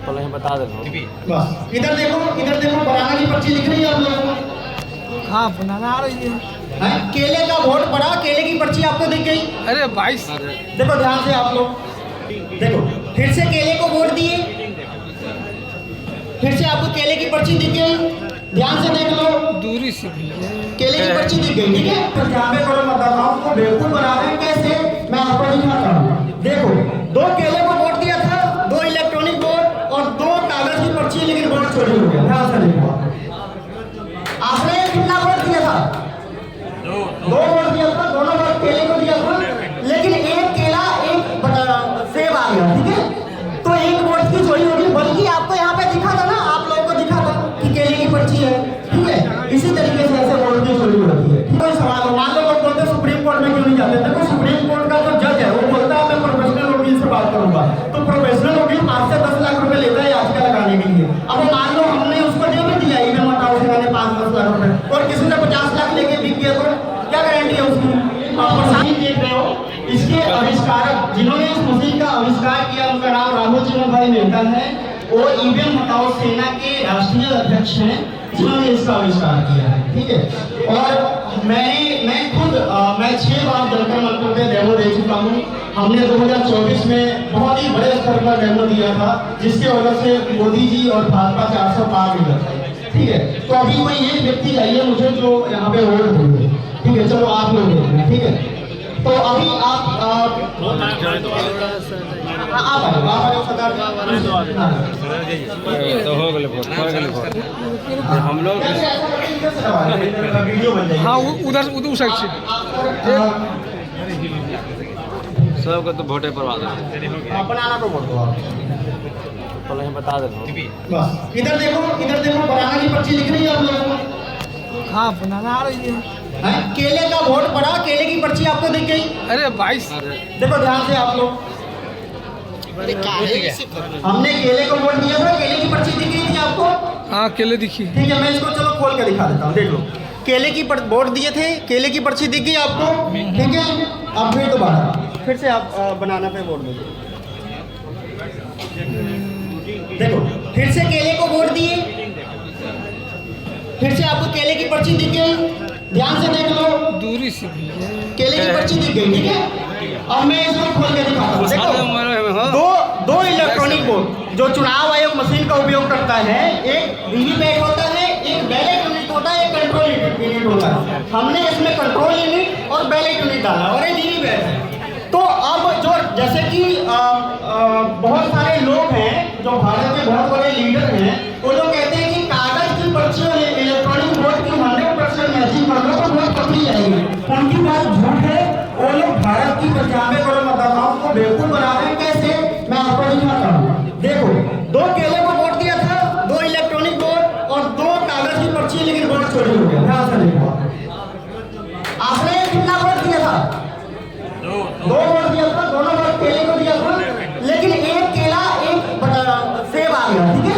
पहले बता दे रहा बस इधर देखो बनाना की पर्ची दिख रही है आप लोगों को? हाँ बनाना आ रही है। हैं? केले का वोट पड़ा, केले की पर्ची आपको दिख गई? अरे 22 देखो ध्यान से आप लोग देखो, फिर से केले को वोट दिए, फिर से आपको केले की पर्ची दिख गई, ध्यान से देख लो, दूरी से भी है। केले की पर्ची दिख गई, ठीक है। पंजाबे करो मतदाताओं को बेवकूफ बना रहे हैं, कैसे मैं आपको दिखाता हूँ। देखो 2 केले को वोट दिया था, 2 इलेक्ट्रॉनिक वोट और 2 कागज की पर्ची, लेकिन वोट चोरी हो गया। ध्यान से देखो, आपने कितना वोट दिया था? 2 वोट दिया था, दोनों वोट केले को दिया था, लेकिन एक केला एक सेब आ गया, ठीक है। तो एक वोट की चोरी होगी, बल्कि आपको यहाँ पे दिखा था ना, आप लोगों को दिखा था कि केले की पर्ची है, ठीक है। इसी तरीके से ऐसे वोट की चोरी होती है। कोई सवाल हो, मान लो लोग बोलते हैं सुप्रीम कोर्ट में क्यों नहीं जाते? देखो सुप्रीम कोर्ट का जो जज है वो बोलता है मैं प्रोफेशनल वकील से बात करूंगा, तो प्रोफेशनल वकील 5 से 10 लाख रुपए लेता है याचिका लगाने के लिए। अब मान लो हमने उसको जो भी दिया ईवीएम हटाओ सिखाने 5-10 लाख रुपए, और किसी ने 50 लाख लेके बिक गया, तो क्या गारंटी है उसकी? आप मशीन देख रहे हो, इसके आविष्कारक जिन्होंने इस मशीन का आविष्कार किया उनका नाम राहुल जीवन भाई मेहता है। वो ईवीएम हटाओ सेना के राष्ट्रीय अध्यक्ष हैं जिन्होंने इसका आविष्कार किया है, ठीक है। और मैं खुद 6 बार जंतर मंतर पे डेमो दे चुका हूँ। हमने 2024 में बहुत ही बड़े स्तर पर डेमो दिया था, जिसके वजह से मोदी जी और भाजपा 400 पार भी गए, ठीक है। तो अभी कोई एक व्यक्ति चाहिए मुझे जो यहाँ पे वोट देंगे, ठीक है। चलो आप लोग देख रहे, ठीक है। तो अभी आप तो हो गए हम लोग हाँ उधर उधर साइड से सबको तो वोटे पर बनाना को वोट दो आप। पहले बता दे रहा बस इधर देखो बनाना की पर्ची दिख रही है आप लोगों को? हाँ बनाना आ रही है। हैं? केले का वोट पड़ा, केले की पर्ची आपको दिख गई? अरे 22 देखो ध्यान से आप लोग, हमने केले को वोट दिया था, केले की पर्ची दिख गई थी आपको? हाँ केले दिखी। ठीक है, मैं इसको चलो खोल के दिखा देता हूँ, देख लो। केले की वोट दिए थे, केले की पर्ची दिख गई आपको, ठीक है। अब फिर दोबारा फिर से आप बनाना पे वोट दो। देखो फिर से केले को वोट दिए, फिर से आपको केले की पर्ची दिख गई, ध्यान से देख लो, दूरी से भी है। केले की पर्ची दिख गई, ठीक है। अब मैं इसको खोल के दिखाता हूँ, देखो 2 इलेक्ट्रॉनिक वोट जो चुनाव आयोग मशीन का उपयोग करता है, एक वीवीपैट होता है, एक बैलेट यूनिट होता है, एक कंट्रोल यूनिट होता है। हमने इसमें कंट्रोल यूनिट और बैलेट यूनिट डाला और ये वीवीपैट है। तो अब जो जैसे कि बहुत सारे लोग हैं जो भारत के बहुत बड़े लीडर हैं, वो लोग कहते हैं कि कागज की पर्ची और इलेक्ट्रॉनिक वोट की 100% मैचिंग कर लो तो वोट पकड़ी जाएगी। उनकी बात झूठ है। वो लोग भारत की 95 करोड़ मतदाताओं को बेवकूफ बना रहे हैं, कैसे मैं आपको दिखाता हूँ। देखो 2 केले को वोट दिया था, 2 इलेक्ट्रॉनिक वोट और 2 कागज की पर्ची, लेकिन वोट चोरी हो गया। ध्यान से देखो, आपने कितना वोट दिया था? 2 वोट दिया था, दोनों वोट केले को दिया था, लेकिन एक केला एक सेब आ गया, ठीक है।